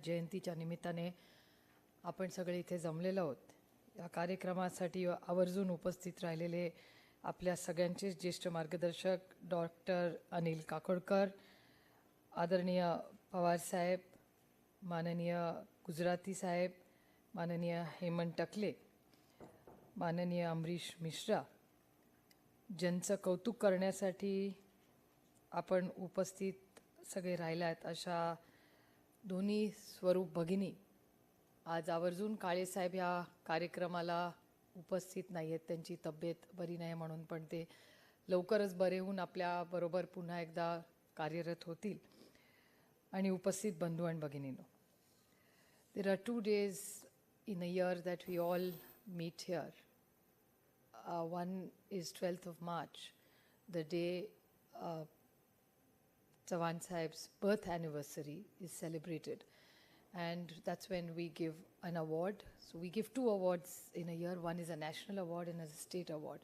जयंतीच्या निमित्ताने आपण सगळे इथे जमलेलो आहोत. या कार्यक्रमासाठी आवर्जून उपस्थित राहिलेले आपल्या सगळ्यांचे ज्येष्ठ मार्गदर्शक डॉक्टर अनिल काकोडकर, आदरणीय पवार साहेब, माननीय गुजराती साहेब, माननीय हेमंत टकले, माननीय अमरीश मिश्रा, ज्यांचं कौतुक करण्यासाठी आपण उपस्थित सगळे राहिलात अशा दोन्ही स्वरूप भगिनी आज आवर्जून काळेसाहेब या कार्यक्रमाला उपस्थित नाही आहेत. त्यांची तब्येत बरी नाही म्हणून, पण ते लवकरच बरे होऊन आपल्याबरोबर पुन्हा एकदा कार्यरत होतील. आणि उपस्थित बंधू आणि भगिनींनो, there are 2 days in a year that we all meet here. One is 12th of March, the day Chavan Sahib's birth anniversary is celebrated, and that's when we give an award. So we give 2 awards in a year. One is a national award and a state award,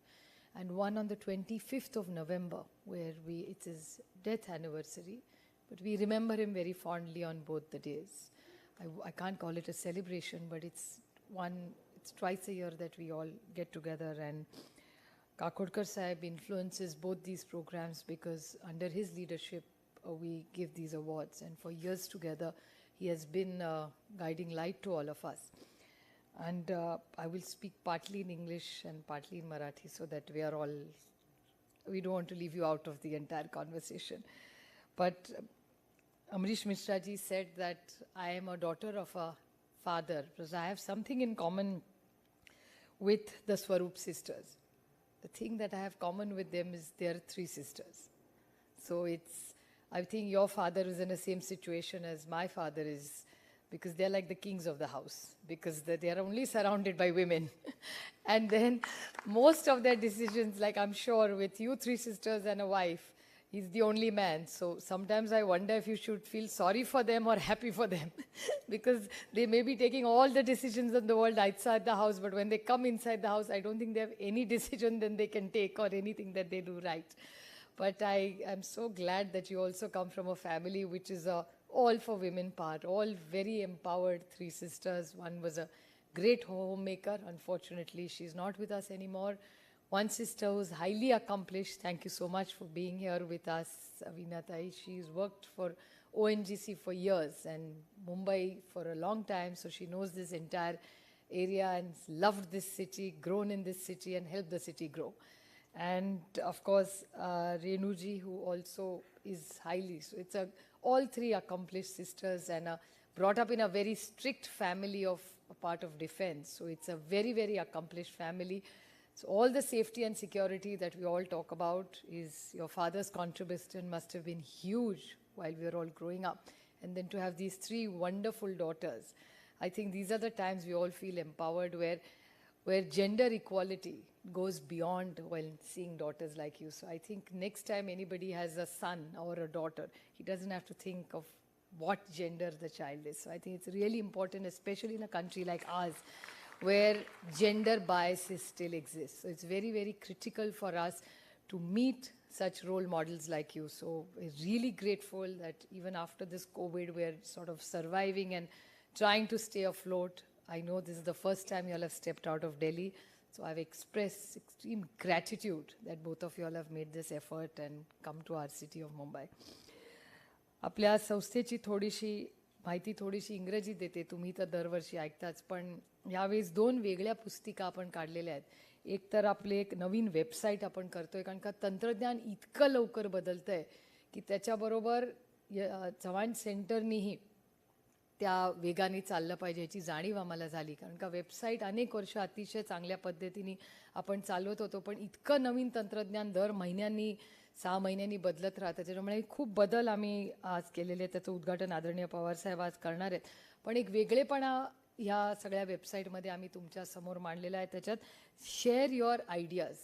and one on the 25th of November where it's his death anniversary, but we remember him very fondly on both the days. I can't call it a celebration, but it's twice a year that we all get together, and Kakodkar Sahib influences both these programs because under his leadership we give these awards, and for years together he has been guiding light to all of us. And I will speak partly in English and partly in Marathi so that we don't want to leave you out of the entire conversation. But Amrish Mishra ji said that I am a daughter of a father, because I have something in common with the Swaroop sisters. The thing that I have common with them is they are 3 sisters. So I think your father is in the same situation as my father is, because they're like the kings of the house, because they are only surrounded by women. And then most of their decisions, like I'm sure with you 3 sisters and a wife, he's the only man. So sometimes I wonder if you should feel sorry for them or happy for them because they may be taking all the decisions in the world outside the house, but when they come inside the house, I don't think they have any decision that they can take or anything that they do right. But I am so glad that you also come from a family which is a all for women part, all very empowered 3 sisters. One was a great homemaker. Unfortunately, she's not with us anymore. One sister who's highly accomplished. Thank you so much for being here with us, Avinatai. She's worked for ONGC for years and Mumbai for a long time, so she knows this entire area and loved this city, grown in this city and helped the city grow. And of course, Renuji, who also is highly, so it's all 3 accomplished sisters and brought up in a very strict family of a part of defense. So it's a very, very accomplished family. So all the safety and security that we all talk about is your father's contribution must have been huge while we were all growing up. And then to have these 3 wonderful daughters, I think these are the times we all feel empowered, where gender equality goes beyond when seeing daughters like you. So I think next time anybody has a son or a daughter, he doesn't have to think of what gender the child is. So I think it's really important, especially in a country like ours, where gender biases still exist. So it's very, very critical for us to meet such role models like you. So we're really grateful that even after this COVID, we're sort of surviving and trying to stay afloat. I know this is the first time you all have stepped out of Delhi. So I've expressed extreme gratitude that both of you all have made this effort and come to our city of Mumbai. आपल्या संस्थेची माहिती थोडीशी इंग्रजीत देते. तुम्ही तर दरवर्षी ऐकताच, पण यावेळेस 2 वेगळ्या पुस्तिका आपण काढलेल्या आहेत. एक तर आपले एक नवीन वेबसाईट आपण करतोय, कारण का तंत्रज्ञान इतकं लवकर बदलतंय की त्याच्याबरोबर चव्हाण सेंटरनीही त्या वेगाने चाललं पाहिजे याची जाणीव आम्हाला झाली. कारण का वेबसाईट अनेक वर्ष अतिशय चांगल्या पद्धतीने आपण चालवत होतो, पण इतकं नवीन तंत्रज्ञान दर महिन्यांनी 6 महिन्यांनी बदलत राहतं. त्याच्यामुळे खूप बदल आम्ही आज केलेले आहेत. त्याचं उद्घाटन आदरणीय पवारसाहेब आज करणार आहेत. पण एक वेगळेपणा ह्या सगळ्या वेबसाईटमध्ये आम्ही तुमच्यासमोर मांडलेला आहे. त्याच्यात शेअर युअर आयडियाज,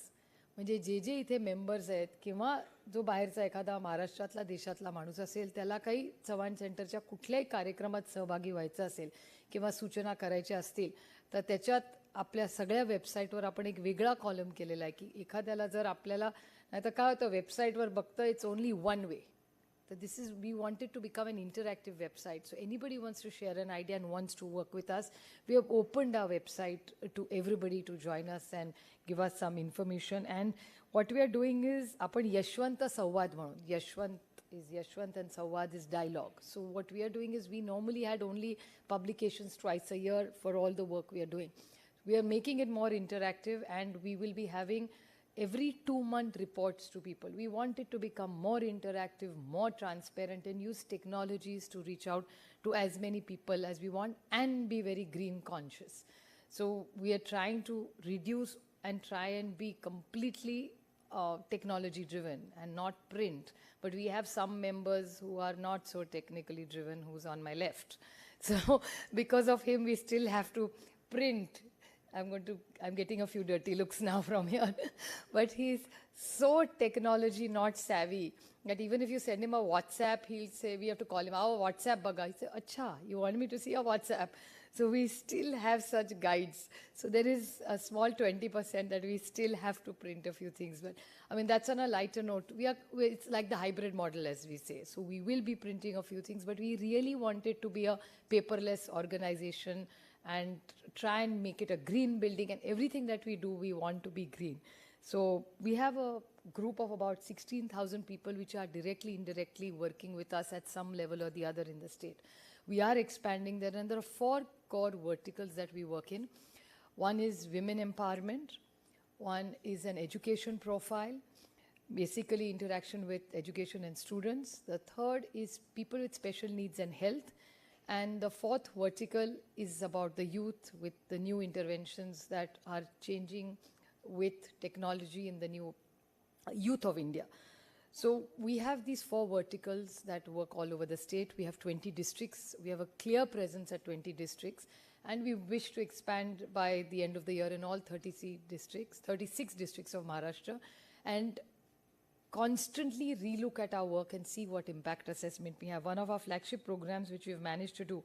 म्हणजे जे इथे मेंबर्स आहेत किंवा जो बाहेरचा एखादा महाराष्ट्रातला देशातला माणूस असेल, त्याला काही चव्हाण सेंटरच्या कुठल्याही कार्यक्रमात सहभागी व्हायचं असेल किंवा सूचना करायच्या असतील, तर त्याच्यात आपल्या सगळ्या वेबसाईटवर आपण एक वेगळा कॉलम केलेला आहे की एखाद्याला जर आपल्याला, नाही तर काय होतं वेबसाईटवर बघतं it's only one way, that this is, we wanted to become an interactive website. So anybody wants to share an idea and wants to work with us, we have opened our website to everybody to join us and give us some information. And what we are doing is, आपण यशवंत संवाद म्हणून, Yashwant is Yashwant and Sanwad is dialogue. So what we are doing is, we normally had only publications twice a year for all the work we are doing. We are making it more interactive, and we will be having every 2-month reports to people. We want it to become more interactive, more transparent, and use technologies to reach out to as many people as we want and be very green conscious. So we are trying to reduce and try and be completely technology driven and not print. But we have some members who are not so technically driven, who's on my left. So because of him, we still have to print. I'm getting a few dirty looks now from here. But he's so technology not savvy that even if you send him a WhatsApp, he'll say, we have to call him, our WhatsApp baga. He say, acha, you want me to see a WhatsApp? So we still have such guides. So there is a small 20% that we still have to print a few things. But I mean, that's on a lighter note. It's like the hybrid model, as we say. So we will be printing a few things, but we really want it to be a paperless organization and try and make it a green building. And everything that we do, we want to be green. So we have a group of about 16,000 people which are directly, indirectly working with us at some level or the other in the state. We are expanding there, and there are 4 core verticals that we work in. One is women empowerment. One is an education profile, basically interaction with education and students. The third is people with special needs and health. And the 4th vertical is about the youth, with the new interventions that are changing with technology in the new youth of India. So we have these 4 verticals that work all over the state. We have 20 districts. We have a clear presence at 20 districts. And we wish to expand by the end of the year in all 36 districts of Maharashtra, and constantly relook at our work and see what impact assessment we have. One of our flagship programs which we have managed to do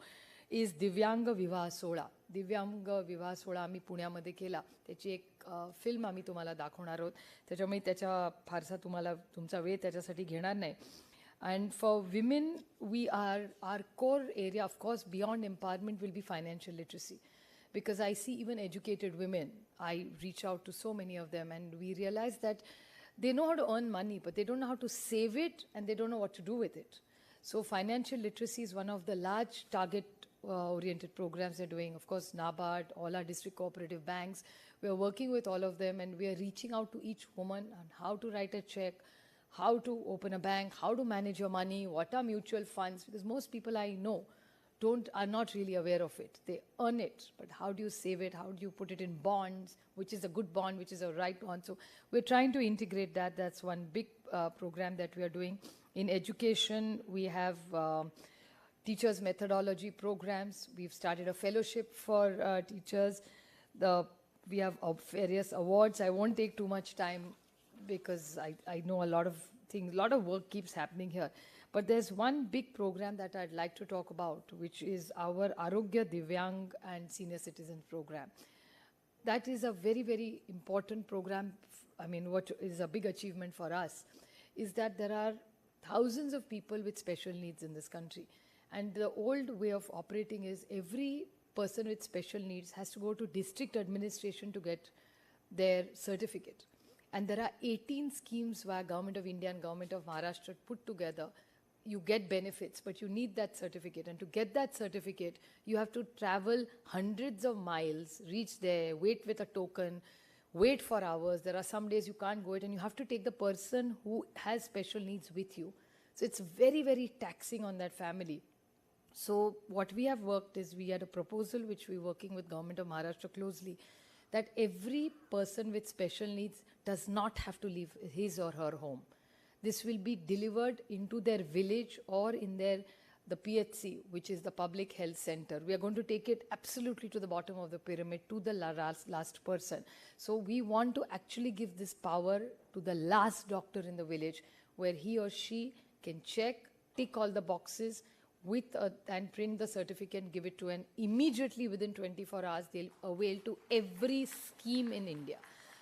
is दिव्यांग विवाह सोहळा. दिव्यांग विवाह सोहळा आम्ही पुण्यामध्ये केला. त्याची एक फिल्म आम्ही तुम्हाला दाखवणार आहोत. त्याच्यामुळे त्याचा फारसा तुमचा वेळ त्याच्यासाठी घेणार नाही. And for women, our core area, of course, beyond empowerment will be financial literacy. Because I see even educated women, I reach out to so many of them, and we realize that they know how to earn money, but they don't know how to save it, and they don't know what to do with it. So financial literacy is one of the large target-oriented programs they're doing. Of course, NABARD, all our district cooperative banks, we are working with all of them, and we are reaching out to each woman on how to write a check, how to open a bank, how to manage your money, what are mutual funds, because most people I know are not really aware of it. They earn it, but how do you save it? How do you put it in bonds, which is a good bond, which is a right bond? So we're trying to integrate that. That's one big program that we are doing. In education, we have teachers' methodology programs. We've started a fellowship for teachers. We have various awards. I won't take too much time because I know a lot of things, a lot of work keeps happening here. But there's one big program that I'd like to talk about, which is our Arogya Divyang and Senior Citizen program. That is a very, very important program. I mean, what is a big achievement for us is that there are thousands of people with special needs in this country. And the old way of operating is every person with special needs has to go to district administration to get their certificate. And there are 18 schemes where Government of India and Government of Maharashtra put together. You get benefits, but you need that certificate. And to get that certificate, you have to travel hundreds of miles, reach there, wait with a token, wait for hours. There are some days you can't go it, and you have to take the person who has special needs with you. So it's very, very taxing on that family. So what we have worked is, we had a proposal which we're working with Government of Maharashtra closely, that every person with special needs does not have to leave his or her home. This will be delivered into their village or in the PHC, which is the Public Health Center. We are going to take it absolutely to the bottom of the pyramid, to the last person. So we want to actually give this power to the last doctor in the village, where he or she can check, tick all the boxes, and print the certificate and give it to, and immediately within 24 hours they'll avail to every scheme in India.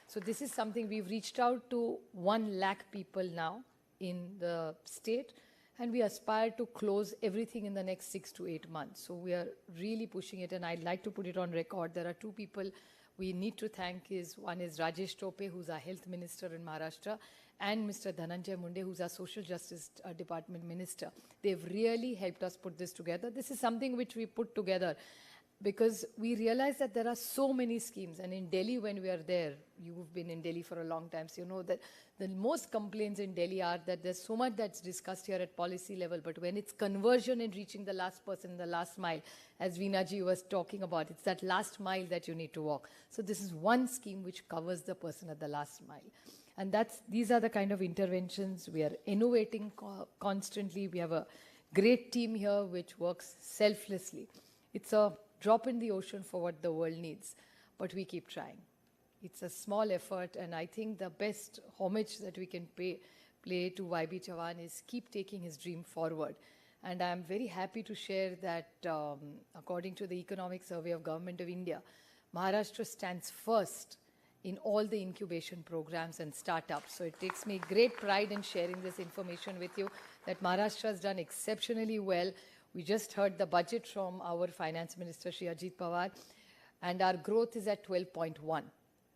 So this is something we've reached out to 1 lakh people now in the state, and we aspire to close everything in the next 6 to 8 months. So we are really pushing it, and I'd like to put it on record. There are two people we need to thank. One is Rajesh Tope, who's our health minister in Maharashtra, and Mr. Dhananjay Munde, who's our social justice department minister. They've really helped us put this together. This is something which we put together because we realize that there are so many schemes. And in Delhi, when we are there, you've been in Delhi for a long time, so you know that the most complaints in Delhi are that there's so much that's discussed here at policy level, but when it's conversion and reaching the last person, the last mile, as Veena ji was talking about, it's that last mile that you need to walk. So this is one scheme which covers the person at the last mile. And these are the kind of interventions. We are innovating constantly. We have a great team here which works selflessly. It's a drop in the ocean for what the world needs, but we keep trying. It's a small effort, and I think the best homage that we can play to YB Chavan is keep taking his dream forward. And I'm very happy to share that according to the Economic Survey of Government of India, Maharashtra stands first in all the incubation programs and startups. So it takes me great pride in sharing this information with you that Maharashtra has done exceptionally well. We just heard the budget from our Finance Minister, Shri Ajit Pawar, and our growth is at 12.1.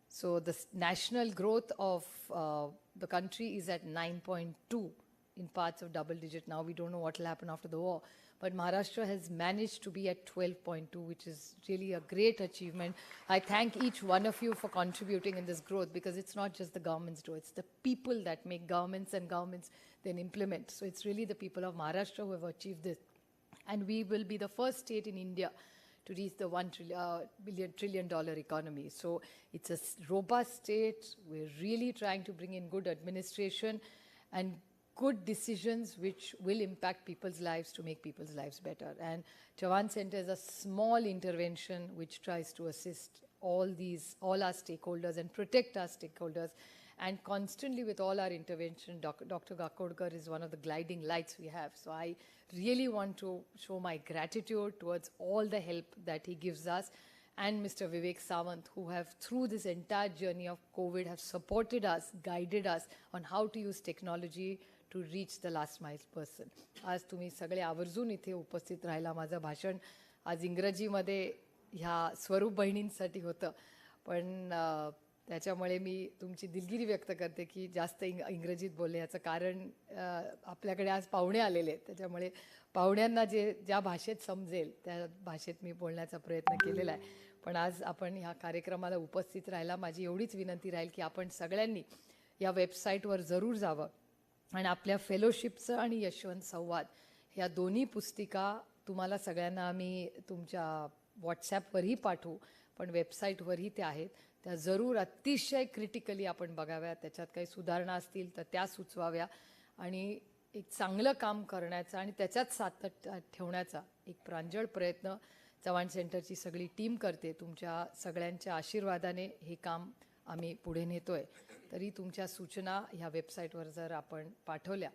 So the national growth of the country is at 9.2 in parts of double digit. Now we don't know what will happen after the war. But Maharashtra has managed to be at 12.2, which is really a great achievement. I thank each one of you for contributing in this growth, because it's not just the governments do, it's the people that make governments, and governments then implement. So it's really the people of Maharashtra who have achieved this. And we will be the first state in India to reach the $1 trillion economy. So it's a robust state. We're really trying to bring in good administration and good decisions which will impact people's lives to make people's lives better. And Chavan Center is a small intervention which tries to assist all our stakeholders and protect our stakeholders. And constantly with all our intervention, Dr. Gakodkar is one of the guiding lights we have. So I really want to show my gratitude towards all the help that he gives us, and Mr. Vivek Sawant, who have through this entire journey of COVID have supported us, guided us on how to use technology to reach the last mile person. आज तुम्ही सगळे आवर्जून इथे उपस्थित राहिला. माझं भाषण आज इंग्रजीमध्ये ह्या स्वरूप बहिणींसाठी होतं, पण त्याच्यामुळे मी तुमची दिलगिरी व्यक्त करते की जास्त इंग्रजीत बोलले. याचं कारण आपल्याकडे आज पाहुणे आलेले आहेत, त्याच्यामुळे पाहुण्यांना ज्या भाषेत समजेल त्या भाषेत मी बोलण्याचा प्रयत्न केलेला आहे. पण आज आपण ह्या कार्यक्रमाला उपस्थित राहायला माझी एवढीच विनंती राहील की आपण सगळ्यांनी या वेबसाईटवर जरूर जावं आणि आपल्या फेलोशिपचं आणि यशवंत संवाद ह्या दोन्ही पुस्तिका तुम्हाला सगळ्यांना आम्ही तुमच्या व्हॉट्सॲपवरही पाठवू, पण वेबसाईटवरही त्या आहेत. त्या जरूर अतिशय क्रिटिकली आपण बघाव्या. त्याच्यात काही सुधारणा असतील तर त्या सुचवाव्या, आणि एक चांगलं काम करण्याचा आणि त्याच्यात सातत्य ठेवण्याचा एक प्रांजळ प्रयत्न चव्हाण सेंटरची सगळी टीम करते. तुमच्या सगळ्यांच्या आशीर्वादाने हे काम आम्ही पुढे नेतोय. तरी तुमच्या सूचना ह्या वेबसाईटवर जर आपण पाठवल्या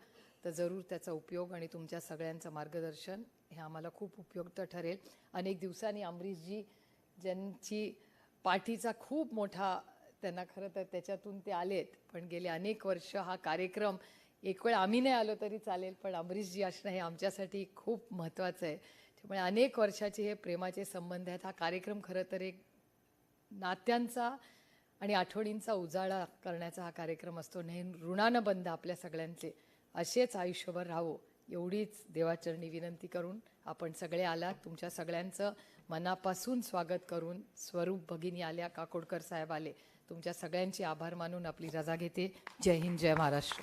तर जरूर त्याचा उपयोग आणि तुमच्या सगळ्यांचं मार्गदर्शन हे आम्हाला खूप उपयुक्त ठरेल. अनेक दिवसांनी अमरीशजी, ज्यांची पाठीचा खूप मोठा, त्यांना खरं तर त्याच्यातून ते आलेत, पण गेले अनेक वर्ष हा कार्यक्रम एक वेळ आम्ही नाही आलो तरी चालेल, पण अमरीशजी असणं हे आमच्यासाठी खूप महत्त्वाचं आहे. त्यामुळे अनेक वर्षाचे हे प्रेमाचे संबंध आहेत. हा कार्यक्रम खरं तर एक नात्यांचा आणि आठवणींचा उजाळा करण्याचा हा कार्यक्रम असतो. ऋणानं बंध आपल्या सगळ्यांचे असेच आयुष्यभर राहावो एवढीच देवाचरणी विनंती करून आपण सगळे आलात. तुमच्या सगळ्यांचं मनापासून स्वागत करून स्वरूप भगिनी आल्या, काकोडकर साहेब आले, तुमच्या सगळ्यांचे आभार मानून आपली रजा घेते. जय हिंद, जय महाराष्ट्र.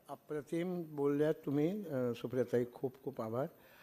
अप्रतिम बोलल्यात तुम्ही सुप्रियाताई, खूप खूप आभार.